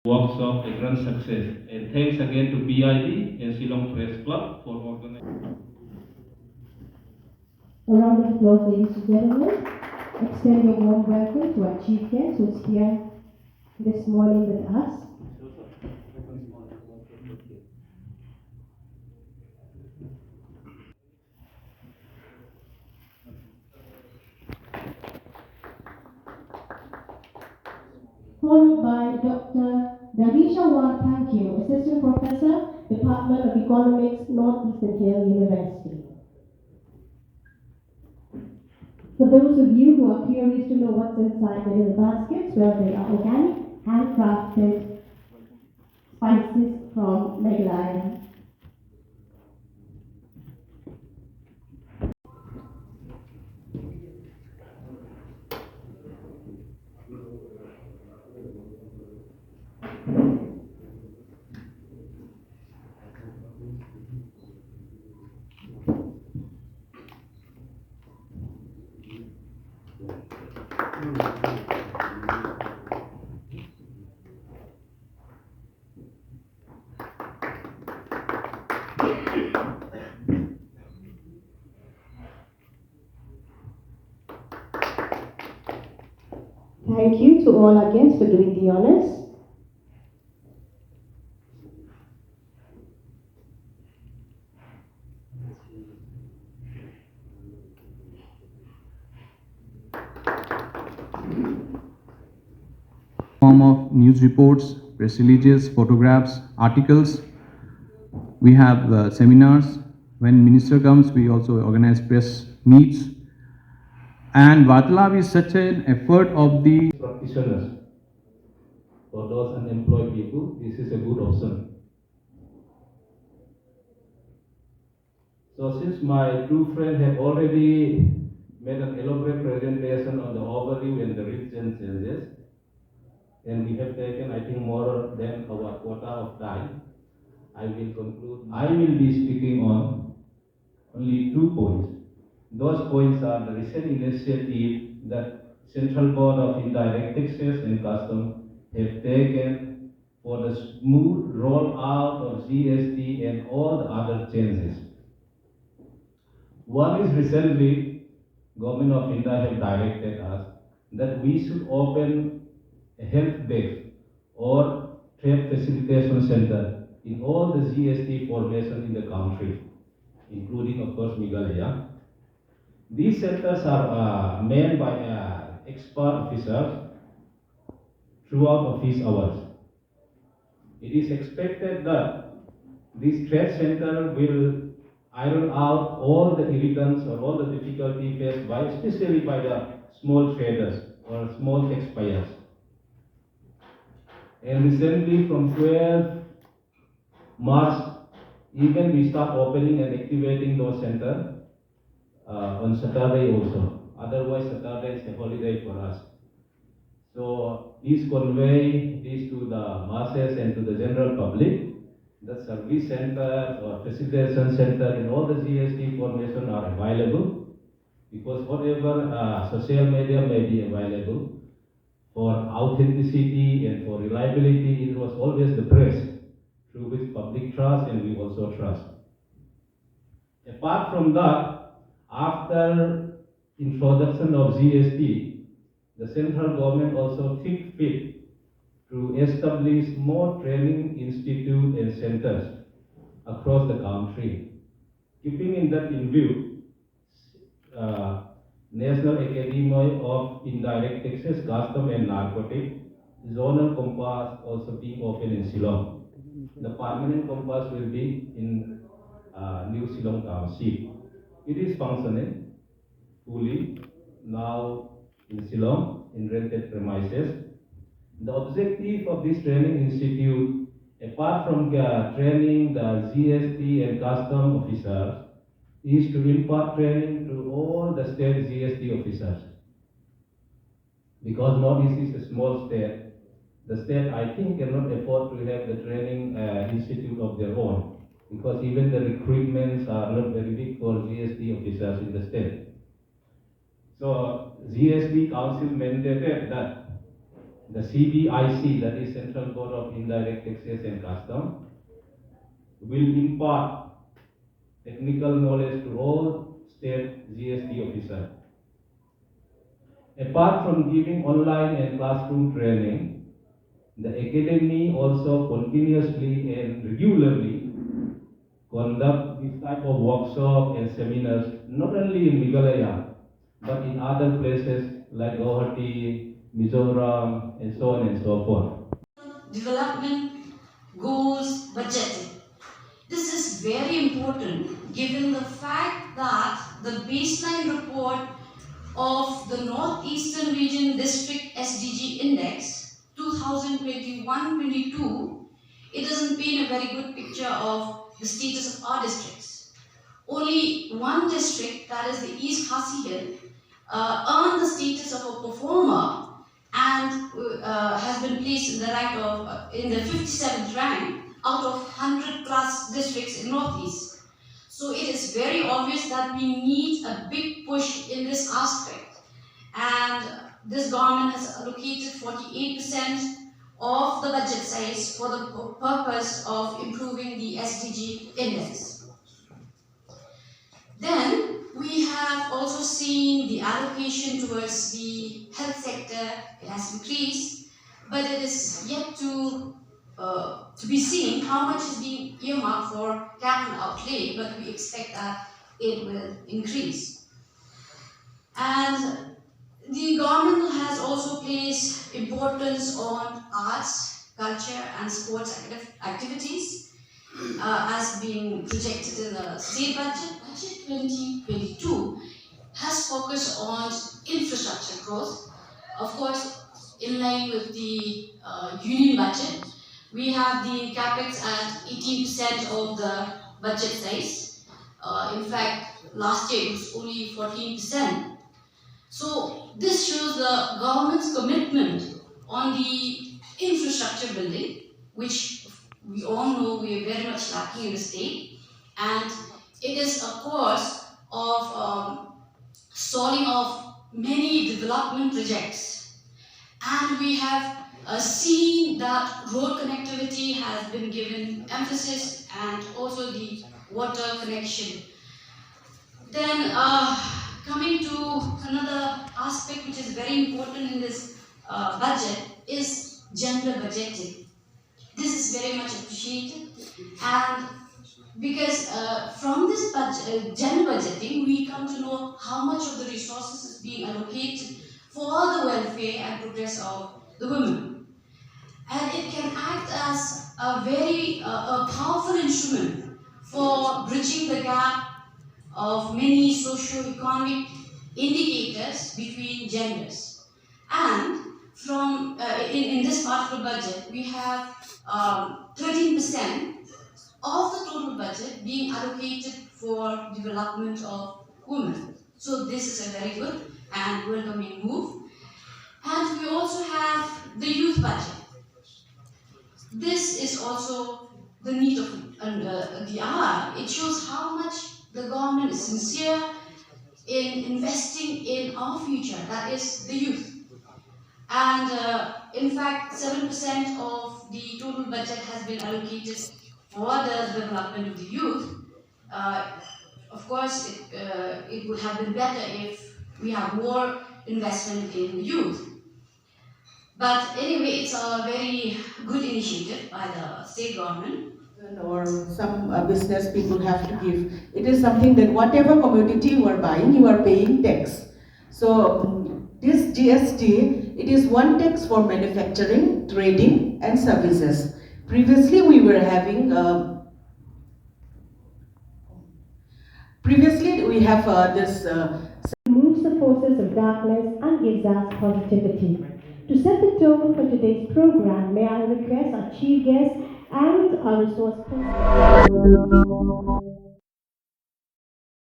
workshop a grand success. And thanks again to BIB and Shillong Press Club for organizing. A round of applause, ladies and gentlemen. Extend your warm welcome to our chief guest who's here this morning with us. Followed by Dr. Darishisha Thangkhiew, Assistant Professor, Department of Economics, Northeastern Hill University. For those of you who are curious to know what's inside the little baskets, well, they are organic, handcrafted spices from Meghalaya. Thank you to all our guests for doing the honors. Form of news reports, press releases, photographs, articles. We have seminars. When minister comes, we also organize press meets. And Vartalap is such an effort of the Practitioners. For those unemployed people, this is a good option. So since my two friends have already made an elaborate presentation on the overview and the recent changes, and we have taken, I think, more than our quota of time, I will conclude. I will be speaking on only 2 points. Those points are the recent initiative that Central Board of Indirect Taxes and Customs have taken for the smooth rollout of GST and all the other changes. One is recently, Government of India have directed us that we should open a help desk or trade facilitation center in all the GST formation in the country, including, of course, Meghalaya. These centers are manned by expert officers throughout office hours. It is expected that this trade center will iron out all the irritants or all the difficulty faced by, especially by the small traders or small taxpayers. And recently, from 12 March, even we start opening and activating those centers on Saturday also. Otherwise, Saturday is a holiday for us. So please convey this to the masses and to the general public. The service centers or facilitation center in all the GST formation are available, because whatever social media may be available, for authenticity and for reliability, it was always the press, through which public trust and we also trust. Apart from that, after introduction of GST, the central government also think fit to establish more training institutes and centers across the country. Keeping in that in view, National Academy of Indirect Taxes, Custom and Narcotic Zonal Compass also being opened in Shillong. The permanent compass will be in New Shillong Township. It is functioning fully now in Shillong in rented premises. The objective of this training institute, apart from training the GST and custom officers, is to impart training to all the state GST officers. Because Northeast is a small state, the state, I think, cannot afford to have the training institute of their own, because even the recruitments are not very big for GST officers in the state. So GST Council mandated that the CBIC, that is Central Board of Indirect Taxes and Custom, will impart technical knowledge to all state GST officers. Apart from giving online and classroom training, the Academy also continuously and regularly conduct this type of workshop and seminars, not only in Meghalaya, but in other places like Guwahati, Mizoram, and so on and so forth. Development goals budgeting. This is very important given the fact that the baseline report of the Northeastern Region District SDG Index 2021-22, it doesn't paint a very good picture of the status of our districts. Only one district, that is the East Khasi Hill, earned the status of a performer and has been placed in the rank of in the 57th rank out of 100 plus districts in Northeast. So it is very obvious that we need a big push in this aspect, and this government has allocated 48% of the budget size for the purpose of improving the SDG index. Then we have also seen the allocation towards the health sector. It has increased, but it is yet to be seen how much is being earmarked for capital outlay, but we expect that it will increase. And the government has also placed importance on arts, culture and sports activities as being projected in the state budget. Budget 2022 has focused on infrastructure growth. Of course, in line with the union budget, we have the capex at 18% of the budget size. In fact, last year it was only 14%. So this shows the government's commitment on the infrastructure building, which we all know we are very much lacking in the state, and it is a cause of stalling of many development projects. And we have seen that road connectivity has been given emphasis, and also the water connection. Then coming to another aspect which is very important in this budget is gender budgeting. This is very much appreciated, and because from this budget, gender budgeting, we come to know how much of the resources is being allocated for the welfare and progress of the women. And it can act as a very powerful instrument for bridging the gap of many socio-economic indicators between genders. And from in this part of the budget, we have 13% of the total budget being allocated for development of women. So this is a very good and welcoming move. And we also have the youth budget. This is also the need of the hour. It shows how much the government is sincere in investing in our future, that is the youth. And in fact, 7% of the total budget has been allocated for the development of the youth. Of course, it would have been better if we have more investment in the youth. But anyway, it's a very good initiative by the state government. Or some business people have to give. It is something that whatever commodity you are buying, you are paying tax. So this GST, it is one tax for manufacturing, trading and services. Previously we were having, this removes the forces of darkness and gives us positivity. To set the tone for today's program, may I request our chief guest and our resource person.